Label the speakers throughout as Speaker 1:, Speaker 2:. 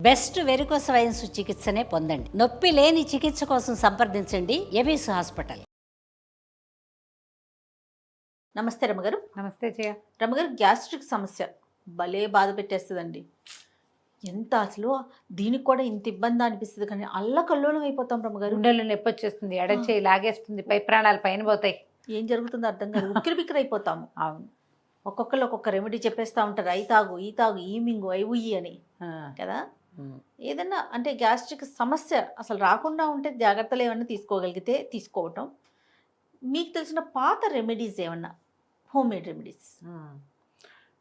Speaker 1: Best varicose veins చికిత్సనే పొందండి. నొప్పి లేని చికిత్స కోసం సంప్రదించండి ఎవిస్ హాస్పిటల్.
Speaker 2: నమస్తే రమగారు.
Speaker 3: నమస్తే జయ.
Speaker 2: రమగారు, గ్యాస్ట్రిక్ సమస్య భలే బాధ పెట్టేస్తుందండి. ఎంత అసలు దీనికి కూడా ఇంత ఇబ్బంది అనిపిస్తుంది, కానీ అల్లకల్లోలం అయిపోతాం రమగారు.
Speaker 3: గుండెలు నొప్పి వచ్చేస్తుంది, ఎడచేయి లాగేస్తుంది, పై ప్రాణాలు పైన పోతాయి.
Speaker 2: ఏం జరుగుతుందో అర్థం కాదు, ఉక్కిరి బిక్కిరి అయిపోతాము.
Speaker 3: అవును,
Speaker 2: ఒక్కొక్కరు ఒక్కొక్క రెమెడీ చెప్పేస్తూ ఉంటారు. అయి తాగు, ఈ తాగు, ఈ మింగు, అయి ఉయ్యి అని కదా. ఏదన్నా అంటే గ్యాస్ట్రిక్ సమస్య అసలు రాకుండా ఉంటే జాగ్రత్తలు ఏమన్నా తీసుకోగలిగితే తీసుకోవటం. మీకు తెలిసిన పాత రెమెడీస్ ఏమన్నా, హోమ్ మేడ్ రెమెడీస్?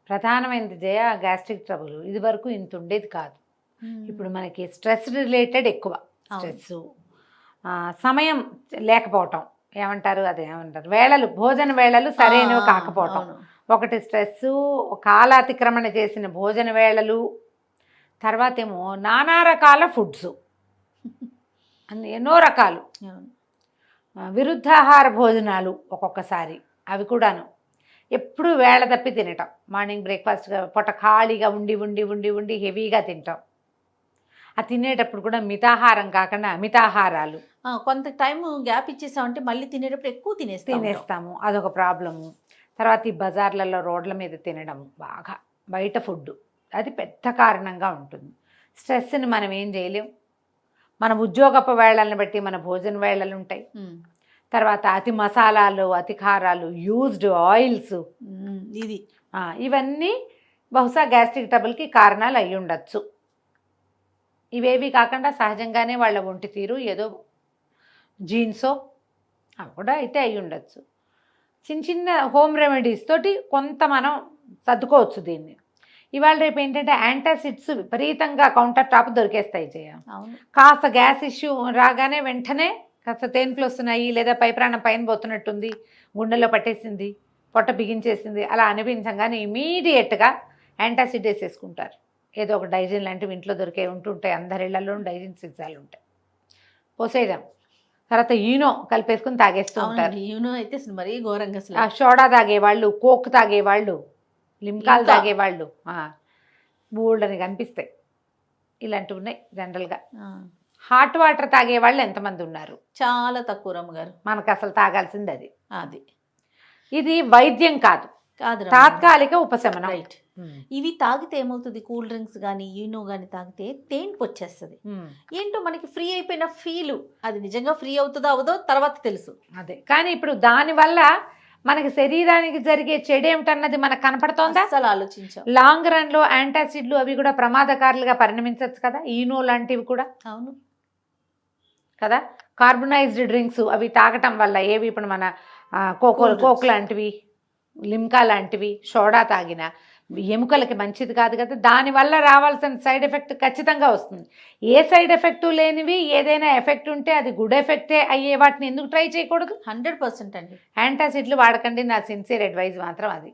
Speaker 3: ప్రధానమైనది జయ గ్యాస్ట్రిక్ ట్రబుల్. ఇది వరకు ఇంత ఉండేది కాదు. ఇప్పుడు మనకి స్ట్రెస్ రిలేటెడ్ ఎక్కువ. స్ట్రెస్, సమయం లేకపోవటం, ఏమంటారు అదే ఏమంటారు, వేళలు, భోజన వేళలు సరైనవి కాకపోవటం ఒకటి స్ట్రెస్, కాలాతిక్రమణ చేసిన భోజన వేళలు, తర్వాత ఏమో నానా రకాల ఫుడ్స్, ఎన్నో రకాలు విరుద్ధాహార భోజనాలు ఒక్కొక్కసారి, అవి కూడాను ఎప్పుడు వేళ తప్పి తినటం. మార్నింగ్ బ్రేక్ఫాస్ట్గా పొట్ట ఖాళీగా ఉండి ఉండి ఉండి ఉండి హెవీగా తింటాం. ఆ తినేటప్పుడు కూడా మితాహారం కాకుండా అమితాహారాలు.
Speaker 2: కొంత టైం గ్యాప్ ఇచ్చేసామంటే మళ్ళీ తినేటప్పుడు ఎక్కువ తినేస్తాము,
Speaker 3: అదొక ప్రాబ్లము. తర్వాత ఈ బజార్లలో రోడ్ల మీద తినడం, బాగా బయట ఫుడ్, అది పెద్ద కారణంగా ఉంటుంది. స్ట్రెస్ని మనం ఏం చేయలేం. మన ఉద్యోగపు వేళలను బట్టి మన భోజన వేళలు ఉంటాయి. తర్వాత అతి మసాలాలు, అతి కారాలు, యూజ్డ్ ఆయిల్స్, ఇవన్నీ బహుశా గ్యాస్ట్రిక్ ట్రబుల్కి కారణాలు అయి ఉండొచ్చు. ఇవేవి కాకుండా సహజంగానే వాళ్ళ ఒంటి తీరు ఏదో జీన్సో అవి కూడా అయితే అయి ఉండొచ్చు. చిన్న చిన్న హోమ్ రెమెడీస్ తోటి కొంత మనం సర్దుకోవచ్చు దీన్ని. ఇవాళ రేపు ఏంటంటే యాంటాసిడ్స్ విపరీతంగా కౌంటర్ టాప్ దొరికేస్తాయి జయ. కాస్త గ్యాస్ ఇష్యూ రాగానే వెంటనే కాస్త తేన్పులు వస్తున్నాయి, లేదా పై ప్రాణం పైన పోతున్నట్టుంది, గుండెలో పట్టేసింది, పొట్ట బిగించేసింది అలా అనిపించగానే ఇమీడియట్గా యాంటాసిడ్ వేసేసుకుంటారు. ఏదో ఒక డైజిన్ లాంటివి ఇంట్లో దొరికే ఉంటుంటాయి, అందరిళ్లలో డైజిన్ సీసాలు ఉంటాయి, పోసేయడం. తర్వాత ఈనో కలిపేసుకుని తాగేస్తూ ఉంటారు.
Speaker 2: ఈనో అయితే మరీ ఘోరంగా,
Speaker 3: సోడా తాగేవాళ్ళు, కోక్ తాగేవాళ్ళు, లిమ్కాలు తాగేవాళ్ళు బోల్డ్ అని కనిపిస్తాయి. ఇలాంటివి ఉన్నాయి జనరల్గా. హాట్ వాటర్ తాగేవాళ్ళు ఎంతమంది ఉన్నారు?
Speaker 2: చాలా తక్కువ రమ్మగారు.
Speaker 3: మనకు అసలు తాగాల్సింది అది. ఇది వైద్యం కాదు, తాత్కాలిక ఉపశమనం.
Speaker 2: రైట్. ఇవి తాగితే ఏమవుతుంది, కూల్ డ్రింక్స్ కానీ ఈనో కానీ తాగితే తేన్పు వచ్చేస్తుంది. ఏంటో మనకి ఫ్రీ అయిపోయిన ఫీలు, అది నిజంగా ఫ్రీ అవుతుందో అవదో తర్వాత తెలుసు.
Speaker 3: అదే, కానీ ఇప్పుడు దానివల్ల మనకి శరీరానికి జరిగే చెడేమిటన్నది మనకు కనపడుతోందా?
Speaker 2: అసలు ఆలోచించాం.
Speaker 3: లాంగ్ రన్ లో యాంటాసిడ్లు అవి కూడా ప్రమాదకారులుగా పరిణమించవచ్చు కదా, ఈనో లాంటివి కూడా.
Speaker 2: అవును
Speaker 3: కదా. కార్బనైజ్డ్ డ్రింక్స్ అవి తాగటం వల్ల ఏవి, ఇప్పుడు మన కోక్ లాంటివి, లిమ్కా లాంటివి, సోడా తాగిన ఎముకలకి మంచిది కాదు కదా. దానివల్ల రావాల్సిన సైడ్ ఎఫెక్ట్ ఖచ్చితంగా వస్తుంది. ఏ సైడ్ ఎఫెక్ట్ లేనివి, ఏదైనా ఎఫెక్ట్ ఉంటే అది గుడ్ ఎఫెక్టే అయ్యే వాటిని ఎందుకు ట్రై చేయకూడదు?
Speaker 2: 100% అండి.
Speaker 3: యాంటాసిడ్లు వాడకండి, నా సిన్సియర్ అడ్వైజ్ మాత్రం అది.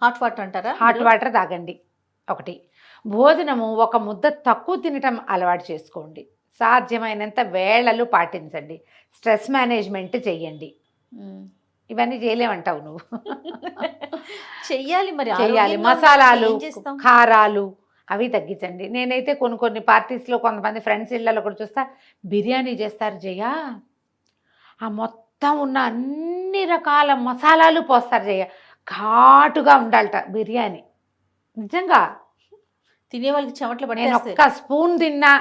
Speaker 2: హాట్ వాటర్ అంటారా?
Speaker 3: హాట్ వాటర్ తాగండి. ఒకటి, భోజనము ఒక ముద్ద తక్కువ తినటం అలవాటు చేసుకోండి. సాధ్యమైనంత వేళలు పాటించండి. స్ట్రెస్ మేనేజ్మెంట్ చెయ్యండి. ఇవన్నీ చేయలేమంటావు నువ్వు.
Speaker 2: చెయ్యాలి, మరి
Speaker 3: చెయ్యాలి. మసాలాలు, కారాలు అవి తగ్గించండి. నేనైతే కొన్ని పార్టీస్లో కొంతమంది ఫ్రెండ్స్ ఇళ్ళలో కూడా చూస్తా, బిర్యానీ చేస్తారు జయ, ఆ మొత్తం ఉన్న అన్ని రకాల మసాలాలు పోస్తారు జయ, ఘాటుగా ఉండాలట బిర్యానీ. నిజంగా
Speaker 2: తినే వాళ్ళకి చెమట్లు పడి,
Speaker 3: నేను ఒక్క స్పూన్ తిన్నా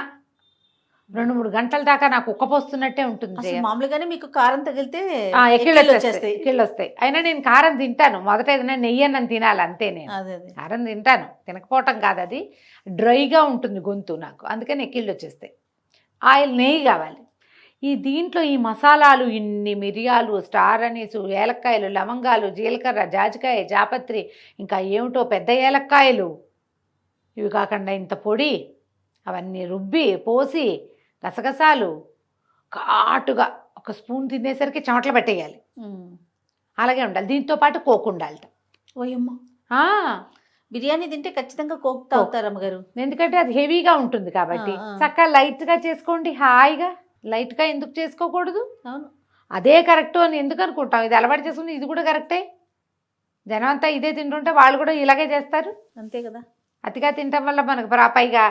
Speaker 3: 2-3 గంటల దాకా నాకు ఉక్కపోస్తున్నట్టే ఉంటుంది.
Speaker 2: మామూలుగానే మీకు కారం తగిలితే
Speaker 3: ఎక్కిళ్ళు వస్తాయి. అయినా నేను కారం తింటాను. మొదట ఏదైనా నెయ్యి అన్నం తినాలి అంతే. నేను కారం తింటాను, తినకపోవటం కాదు, అది డ్రైగా ఉంటుంది గొంతు నాకు, అందుకని ఎక్కిళ్ళు వచ్చేస్తాయి. ఆయిల్, నెయ్యి కావాలి. దీంట్లో ఈ మసాలాలు, ఇన్ని మిరియాలు, స్టార్ అనీసు, ఏలక్కాయలు, లవంగాలు, జీలకర్ర, జాజికాయ, జాపత్రి, ఇంకా ఏమిటో పెద్ద ఏలక్కాయలు, ఇవి కాకుండా ఇంత పొడి, అవన్నీ రుబ్బి పోసి గసగసాలు ఘాటుగా ఒక స్పూన్ తినేసరికి చెమటలు పట్టేయాలి. అలాగే ఉండాలి. దీంతో పాటు కోక్ ఉండాలట.
Speaker 2: ఓయమ్మ, బిర్యానీ తింటే ఖచ్చితంగా కోక్ తాగుతారు అమ్మగారు, ఎందుకంటే
Speaker 3: అది హెవీగా ఉంటుంది కాబట్టి. చక్కగా లైట్గా చేసుకోండి, హాయిగా. లైట్గా ఎందుకు చేసుకోకూడదు?
Speaker 2: అవును,
Speaker 3: అదే కరెక్టు అని ఎందుకు అనుకుంటాం? ఇది అలవాటు చేసుకుని ఇది కూడా కరెక్టే. జనం అంతా ఇదే తింటుంటే వాళ్ళు కూడా ఇలాగే చేస్తారు,
Speaker 2: అంతే కదా.
Speaker 3: అతిగా తినటం వల్ల మనకు పైగా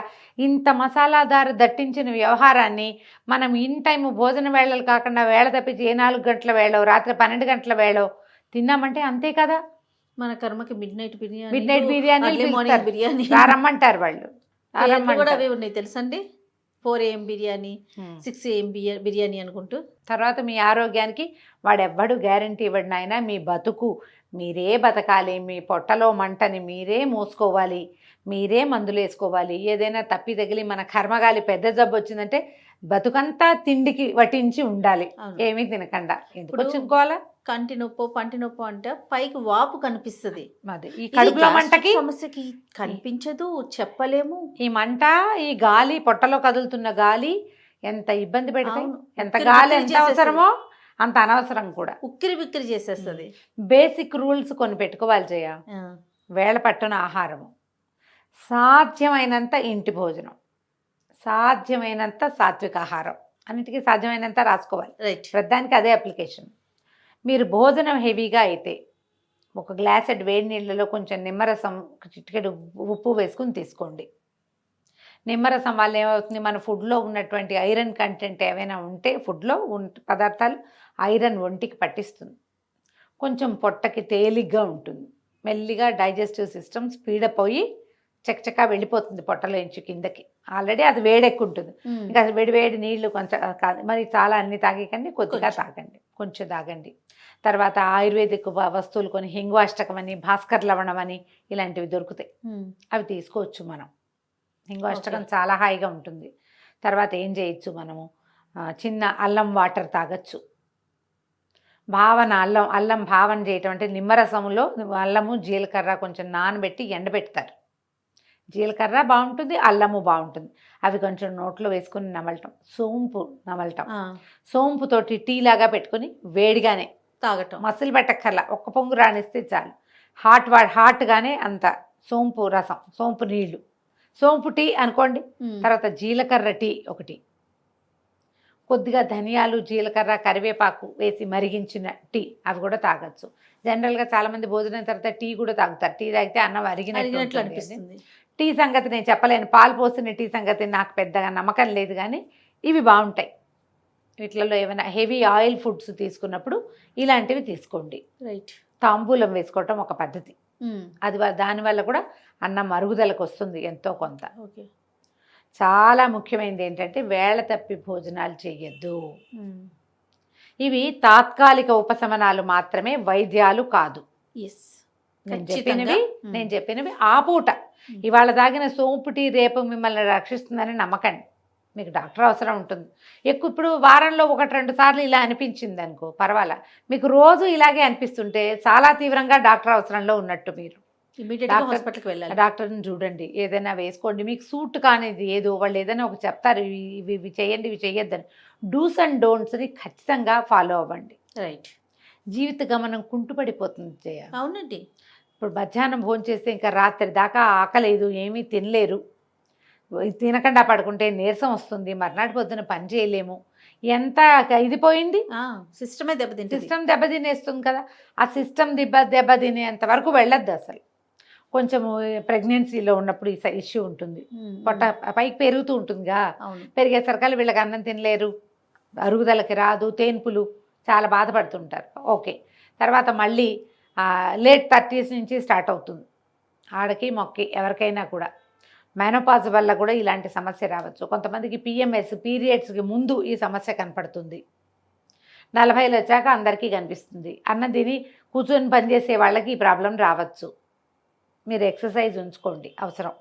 Speaker 3: ఇంత మసాలాదారు దట్టించిన వ్యవహారాన్ని మనం ఇన్ టైం భోజన వేళలు కాకుండా వేళ తప్పించి 4 గంటల వేళ రాత్రి 12 గంటల వేళ తిన్నామంటే అంతే కదా.
Speaker 2: మన కర్మకి మిడ్ నైట్
Speaker 3: బిర్యానీ
Speaker 2: బిర్యానీ
Speaker 3: రమ్మంటారు వాళ్ళు.
Speaker 2: కూడా అవి ఉన్నాయి తెలుసండి. 4 AM బిర్యానీ, 6 AM బిర్యానీ అనుకుంటూ.
Speaker 3: తర్వాత మీ ఆరోగ్యానికి వాడెవ్వడు గ్యారంటీ ఇవ్వడు నాయన. మీ బతుకు మీరే బతకాలి, మీ పొట్టలో మంటని మీరే మోసుకోవాలి, మీరే మందులు వేసుకోవాలి. ఏదైనా తప్పి తగిలి మన కర్మగాలి పెద్ద జబ్బు వచ్చిందంటే బతుకంతా తిండికి వటించి ఉండాలి, ఏమీ తినకుండా. ఎందుకు చెప్పుకోవాలా?
Speaker 2: కంటి నొప్పో పంటి నొప్పో అంటే పైకి వాపు కనిపిస్తుంది,
Speaker 3: ఈ కడుపులో మంటకి
Speaker 2: సమస్యకి కనిపించదు, చెప్పలేము.
Speaker 3: ఈ మంట, ఈ గాలి, పొట్టలో కదులుతున్న గాలి ఎంత ఇబ్బంది పెడతాయి. ఎంత గాలి ఎంత అవసరమో అంత అనవసరం కూడా.
Speaker 2: ఉక్కిరి బిక్కిరి చేసేస్తుంది.
Speaker 3: బేసిక్ రూల్స్ కొన్ని పెట్టుకోవాలి జయ. వేళ పట్టున ఆహారము, సాధ్యమైనంత ఇంటి భోజనం, సాధ్యమైనంత సాత్విక ఆహారం, అన్నిటికీ సాధ్యమైనంత రాసుకోవాలి. ప్రతిదానికి అదే అప్లికేషన్. మీరు భోజనం హెవీగా అయితే ఒక గ్లాసెడ్ వేడి నీళ్ళలో కొంచెం నిమ్మరసం, చిటికెడు ఉప్పు వేసుకుని తీసుకోండి. నిమ్మరసం వల్ల ఏమవుతుంది, మన ఫుడ్లో ఉన్నటువంటి ఐరన్ కంటెంట్ ఏమైనా ఉంటే ఫుడ్లో పదార్థాలు ఐరన్ ఒంటికి పట్టిస్తుంది. కొంచెం పొట్టకి తేలిగ్గా ఉంటుంది, మెల్లిగా డైజెస్టివ్ సిస్టమ్ స్పీడప్ అయ్యి చకచకా వెళ్ళిపోతుంది పొట్టలోంచి కిందకి. ఆల్రెడీ అది వేడెక్కుంటుంది. ఇంకా వేడి నీళ్లు కొంచెం మరి చాలా అన్ని తాగకండి, కొద్దిగా తాగండి, కొంచెం తాగండి. తర్వాత ఆయుర్వేదిక్ వస్తువులు కొన్ని హింగ్వాష్టకం అని, భాస్కర్ లవణం అని ఇలాంటివి దొరుకుతాయి, అవి తీసుకోవచ్చు మనం. హింగ్వాష్టకం చాలా హాయిగా ఉంటుంది. తర్వాత ఏం చేయొచ్చు మనము, చిన్న అల్లం వాటర్ తాగొచ్చు. అల్లం భావన చేయటం అంటే నిమ్మరసంలో అల్లము జీలకర్ర కొంచెం నానబెట్టి ఎండబెడతారు. జీలకర్ర బాగుంటుంది, అల్లము బాగుంటుంది. అవి కొంచెం నోట్లో వేసుకుని నమలటం, సోంపు నమలటం, సోంపుతోటి టీ లాగా పెట్టుకుని వేడిగానే తాగటం, మసిలి పెట్టక్కర్లా, ఒక్క పొంగు రానిస్తే చాలు. హాట్గానే అంత సోంపు రసం, సోంపు నీళ్లు, సోంపు టీ అనుకోండి. తర్వాత జీలకర్ర టీ ఒకటి, కొద్దిగా ధనియాలు, జీలకర్ర, కరివేపాకు వేసి మరిగించిన టీ, అవి కూడా తాగొచ్చు. జనరల్గా చాలామంది భోజనం తర్వాత టీ కూడా తాగుతారు. టీ తాగితే అన్నం అరిగినట్లు అనిపిస్తుంది. టీ సంగతి నేను చెప్పలేను, పాలు పోసిన టీ సంగతి నాకు పెద్దగా నమ్మకం లేదు, కానీ ఇవి బాగుంటాయి. వీటిలలో ఏమైనా హెవీ ఆయిల్ ఫుడ్స్ తీసుకున్నప్పుడు ఇలాంటివి తీసుకోండి. తాంబూలం వేసుకోవటం ఒక పద్ధతి, అది దానివల్ల కూడా అన్నం అరుగుదలకు వస్తుంది ఎంతో కొంత. చాలా ముఖ్యమైనది ఏంటంటే వేళ తప్పి భోజనాలు చేయొద్దు. ఇవి తాత్కాలిక ఉపశమనాలు మాత్రమే, వైద్యాలు కాదు. నేను చెప్పినవి ఆ పూట. ఇవాళ తాగిన సోంపు టీ రేపు మిమ్మల్ని రక్షిస్తుందని నమ్మకండి. మీకు డాక్టర్ అవసరం ఉంటుంది. ఇప్పుడు వారంలో 1-2 సార్లు ఇలా అనిపించింది అనుకో పర్వాలా. మీకు రోజు ఇలాగే అనిపిస్తుంటే చాలా తీవ్రంగా డాక్టర్ అవసరంలో ఉన్నట్టు. మీరు
Speaker 2: హాస్పిటల్కి వెళ్ళాలి,
Speaker 3: డాక్టర్ని చూడండి, ఏదైనా వేసుకోండి. మీకు సూట్ కానిది ఏదో వాళ్ళు ఏదైనా ఒక చెప్తారు, ఇవి చేయండి, ఇవి చేయొద్దని. డూస్ అండ్ డోంట్స్ని ఖచ్చితంగా ఫాలో అవ్వండి. జీవిత గమనం కుంటుపడిపోతుంది జయ.
Speaker 2: అవునండి.
Speaker 3: ఇప్పుడు మధ్యాహ్నం భోజనం చేస్తే ఇంకా రాత్రి దాకా ఆకలేదు, ఏమీ తినలేరు, తినకుండా పడుకుంటే నీరసం వస్తుంది, మర్నాటి పొద్దున పని చేయలేము, ఎంత ఇది పోయింది,
Speaker 2: సిస్టమే
Speaker 3: దెబ్బతినేస్తుంది కదా. ఆ సిస్టమ్ దెబ్బతినేంత వరకు వెళ్ళొద్దు అసలు. కొంచెం ప్రెగ్నెన్సీలో ఉన్నప్పుడు ఈ ఇష్యూ ఉంటుంది, పొట్ట పైకి పెరుగుతూ ఉంటుందిగా, పెరిగేసరికల్లా వీళ్ళకి అన్నం తినలేరు, అరుగుదలకి రాదు, తేన్పులు, చాలా బాధపడుతుంటారు. ఓకే, తర్వాత మళ్ళీ లేట్ 30s నుంచి స్టార్ట్ అవుతుంది ఆడకి మొక్కి ఎవరికైనా కూడా. మెనోపాజ్ వల్ల కూడా ఇలాంటి సమస్య రావచ్చు. కొంతమందికి PMS పీరియడ్స్కి ముందు ఈ సమస్య కనపడుతుంది. 40 వచ్చాక అందరికీ కనిపిస్తుంది. అన్నం తిని కూర్చొని పనిచేసే వాళ్ళకి ఈ ప్రాబ్లం రావచ్చు. మీరు ఎక్సర్సైజ్ ఉంచుకోండి అవసరం.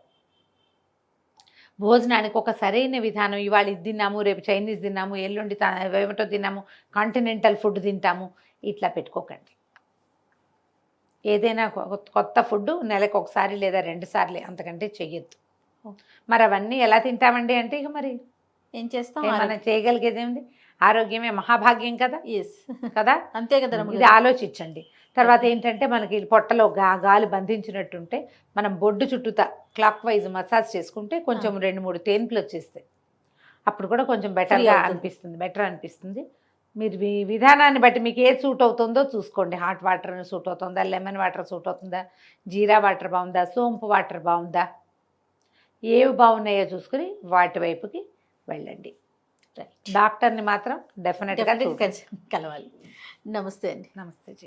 Speaker 3: భోజనానికి ఒక సరైన విధానం, ఇవాళ ఇది తిన్నాము, రేపు చైనీస్ తిన్నాము, ఎల్లుండి ఏమిటో తిన్నాము, కాంటినెంటల్ ఫుడ్ తింటాము, ఇట్లా పెట్టుకోకండి. ఏదైనా కొత్త ఫుడ్ నెలకు 1 సారి లేదా 2 సార్లు, అంతకంటే చెయ్యొద్దు. మరి అవన్నీ ఎలా తింటామండి అంటే ఇక మరి
Speaker 2: ఏం చేస్తాం,
Speaker 3: మనం చేయగలిగేది ఏముంది? ఆరోగ్యమే మహాభాగ్యం కదా. కదా,
Speaker 2: అంతే కదా.
Speaker 3: ఇది ఆలోచించండి. తర్వాత ఏంటంటే మనకి పొట్టలో గాలి బంధించినట్టుంటే మనం బొడ్డు చుట్టూతా క్లాక్ వైజ్ మసాజ్ చేసుకుంటే కొంచెం 2-3 తేన్పులు వచ్చేస్తాయి. అప్పుడు కూడా కొంచెం బెటర్ అనిపిస్తుంది. మీరు మీ విధానాన్ని బట్టి మీకు ఏది సూట్ అవుతుందో చూసుకోండి. హాట్ వాటర్ సూట్ అవుతుందా, లెమన్ వాటర్ సూట్ అవుతుందా, జీరా వాటర్ బాగుందా, సోంపు వాటర్ బాగుందా, ఏవి బాగున్నాయో చూసుకుని వాటి వైపుకి వెళ్ళండి.
Speaker 2: రైట్.
Speaker 3: డాక్టర్ని మాత్రం డెఫినెట్గా
Speaker 2: కలవాలి. నమస్తే అండి.
Speaker 3: నమస్తే.